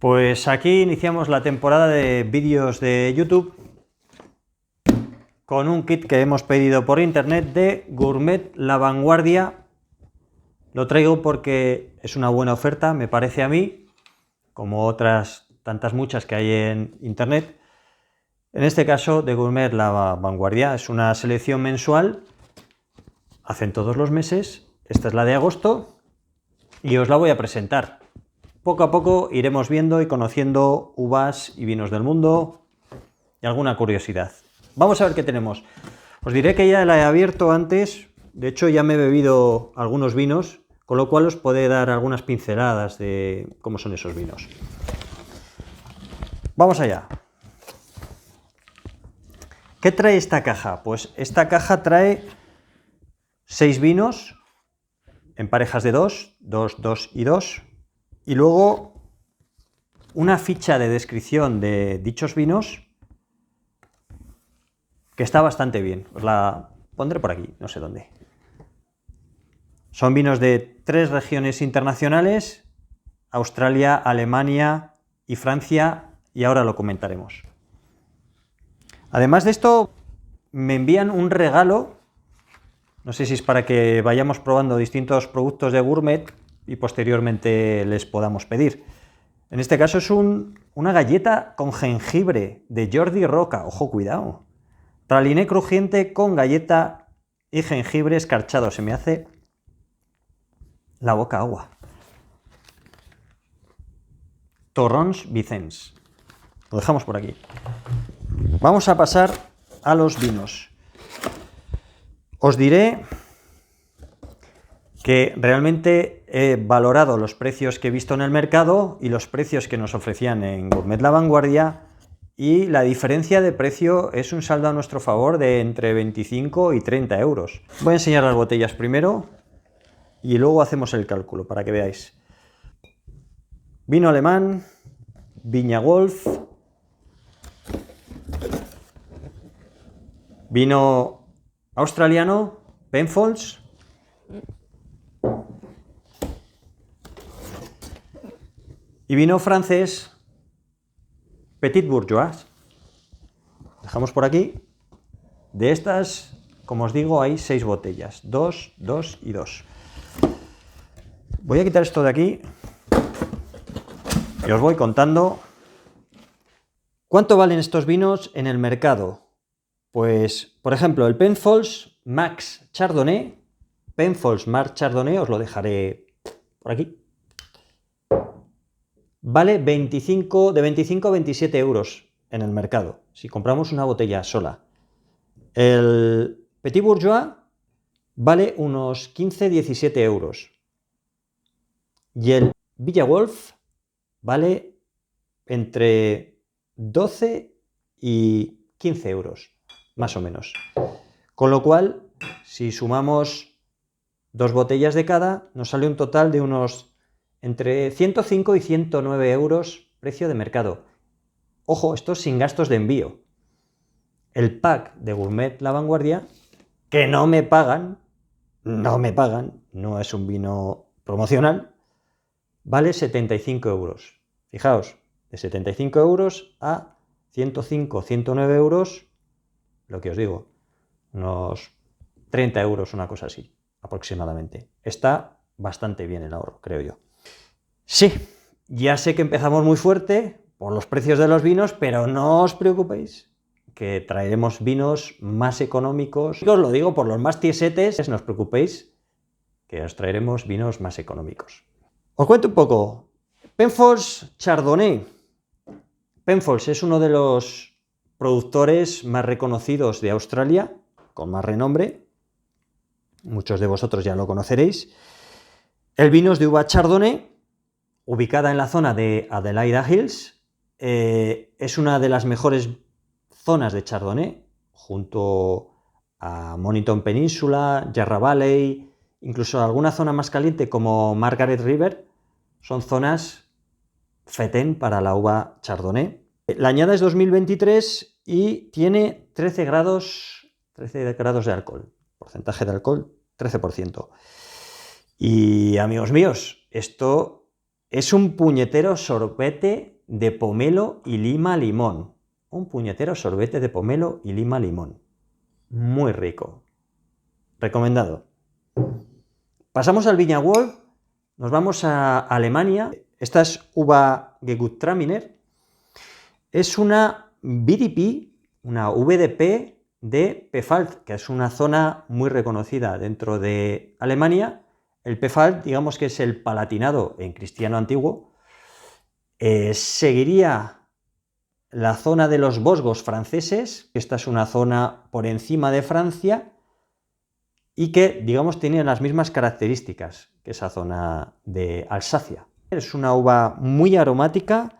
Pues aquí iniciamos la temporada de vídeos de YouTube con un kit que hemos pedido por internet de Gourmet La Vanguardia. Lo traigo porque es una buena oferta, me parece a mí, como otras tantas muchas que hay en internet. En este caso de Gourmet La Vanguardia es una selección mensual, hacen todos los meses, esta es la de agosto y os la voy a presentar. Poco a poco iremos viendo y conociendo uvas y vinos del mundo y alguna curiosidad. Vamos a ver qué tenemos. Os diré que ya la he abierto antes, de hecho ya me he bebido algunos vinos, con lo cual os puede dar algunas pinceladas de cómo son esos vinos. Vamos allá. ¿Qué trae esta caja? Pues esta caja trae 6 vinos en parejas de 2, 2, 2 y 2. Y luego una ficha de descripción de dichos vinos que está bastante bien. Os la pondré por aquí, no sé dónde. Son vinos de 3 regiones internacionales: Australia, Alemania y Francia, y ahora lo comentaremos. Además de esto, me envían un regalo, no sé si es para que vayamos probando distintos productos de Gourmet y posteriormente les podamos pedir. En este caso es una galleta con jengibre de Jordi Roca. Ojo, cuidado. Praliné crujiente con galleta y jengibre escarchado. Se me hace la boca agua. Torrons Vicens. Lo dejamos por aquí. Vamos a pasar a los vinos. Os diré que realmente he valorado los precios que he visto en el mercado y los precios que nos ofrecían en Gourmet La Vanguardia, y la diferencia de precio es un saldo a nuestro favor de entre 25 y 30 euros. Voy a enseñar las botellas primero y luego hacemos el cálculo para que veáis. Vino alemán, Viña Wolf, vino australiano, Penfolds, y vino francés, Petit Bourgeois. Dejamos por aquí. De estas, como os digo, hay 6 botellas. 2, 2 y 2. Voy a quitar esto de aquí y os voy contando cuánto valen estos vinos en el mercado. Pues, por ejemplo, el Penfolds Max Chardonnay. Penfolds Max Chardonnay, os lo dejaré por aquí. Vale de 25 a 27 euros en el mercado, si compramos una botella sola. El Petit Bourgeois vale unos 15-17 euros. Y el Villa Wolf vale entre 12 y 15 euros, más o menos. Con lo cual, si sumamos 2 botellas de cada, nos sale un total de unos entre 105 y 109 euros precio de mercado. Ojo, esto sin gastos de envío. El pack de Gourmet La Vanguardia, que no me pagan, no es un vino promocional, vale 75 euros. Fijaos, de 75 euros a 105, 109 euros, lo que os digo, unos 30 euros, una cosa así, aproximadamente. Está bastante bien el ahorro, creo yo. Sí, ya sé que empezamos muy fuerte por los precios de los vinos, pero no os preocupéis, que traeremos vinos más económicos. Os lo digo por los más tiesetes, no os preocupéis, que os traeremos vinos más económicos. Os cuento un poco. Penfolds Chardonnay. Penfolds es uno de los productores más reconocidos de Australia, con más renombre. Muchos de vosotros ya lo conoceréis. El vino es de uva Chardonnay, ubicada en la zona de Adelaida Hills. Es una de las mejores zonas de Chardonnay, junto a Mornington Peninsula, Yarra Valley, incluso alguna zona más caliente como Margaret River. Son zonas fetén para la uva Chardonnay. La añada es 2023 y tiene 13 grados de alcohol. Porcentaje de alcohol, 13%. Y amigos míos, esto Es un puñetero sorbete de pomelo y lima limón. Un puñetero sorbete de pomelo y lima limón. Muy rico. Recomendado. Pasamos al Viña Wolf. Nos vamos a Alemania. Esta es uva Gewürztraminer. Es una VDP, una VDP de Pfalz, que es una zona muy reconocida dentro de Alemania. El Pfalz, digamos que es el palatinado en cristiano antiguo. Seguiría la zona de los Vosgos franceses. Esta es una zona por encima de Francia y que, digamos, tiene las mismas características que esa zona de Alsacia. Es una uva muy aromática.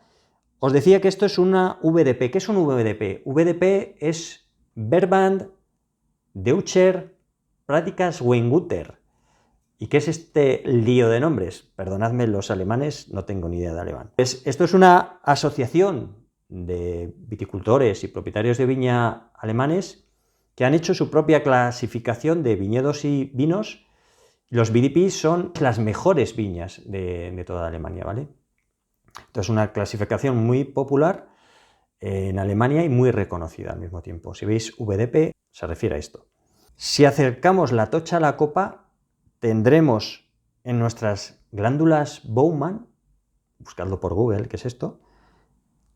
Os decía que esto es una VDP. ¿Qué es un VDP? VDP es Verband Deutscher Praktisches Weinguter. ¿Y qué es este lío de nombres? Perdonadme los alemanes, no tengo ni idea de alemán. Esto es una asociación de viticultores y propietarios de viña alemanes que han hecho su propia clasificación de viñedos y vinos. Los VDP son las mejores viñas de toda Alemania, ¿vale? Entonces, una clasificación muy popular en Alemania y muy reconocida al mismo tiempo. Si veis VDP, se refiere a esto. Si acercamos la tocha a la copa, tendremos en nuestras glándulas Bowman, buscadlo por Google, ¿qué es esto?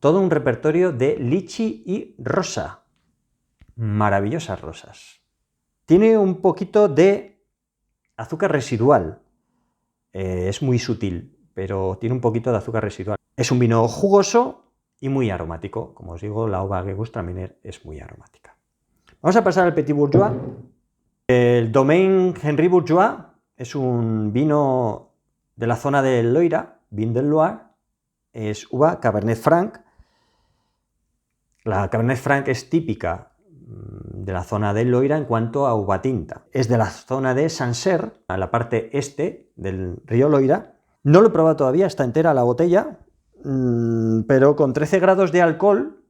Todo un repertorio de lichi y rosa. Maravillosas rosas. Tiene un poquito de azúcar residual. Es muy sutil, pero tiene un poquito de azúcar residual. Es un vino jugoso y muy aromático. Como os digo, la uva Gewürztraminer es muy aromática. Vamos a pasar al Petit Bourgeois. El Domaine Henri Bourgeois es un vino de la zona del Loira, Vin del Loire. Es uva Cabernet Franc. La Cabernet Franc es típica de la zona del Loira en cuanto a uva tinta. Es de la zona de Sancerre, a la parte este del río Loira. No lo he probado todavía, está entera la botella, pero con 13 grados de alcohol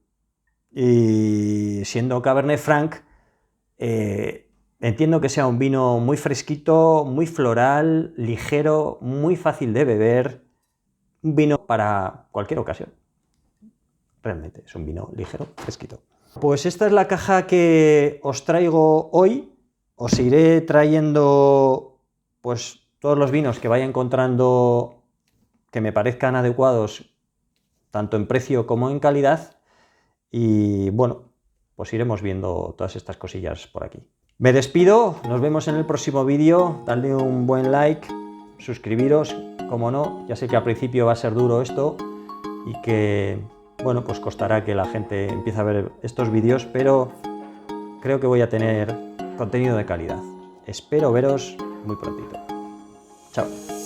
y siendo Cabernet Franc, entiendo que sea un vino muy fresquito, muy floral, ligero, muy fácil de beber. Un vino para cualquier ocasión. Realmente es un vino ligero, fresquito. Pues esta es la caja que os traigo hoy. Os iré trayendo pues todos los vinos que vaya encontrando que me parezcan adecuados tanto en precio como en calidad. Y bueno, pues iremos viendo todas estas cosillas por aquí. Me despido, nos vemos en el próximo vídeo. Dadle un buen like, suscribiros, como no. Ya sé que al principio va a ser duro esto y que bueno, pues costará que la gente empiece a ver estos vídeos, pero creo que voy a tener contenido de calidad. Espero veros muy prontito. Chao.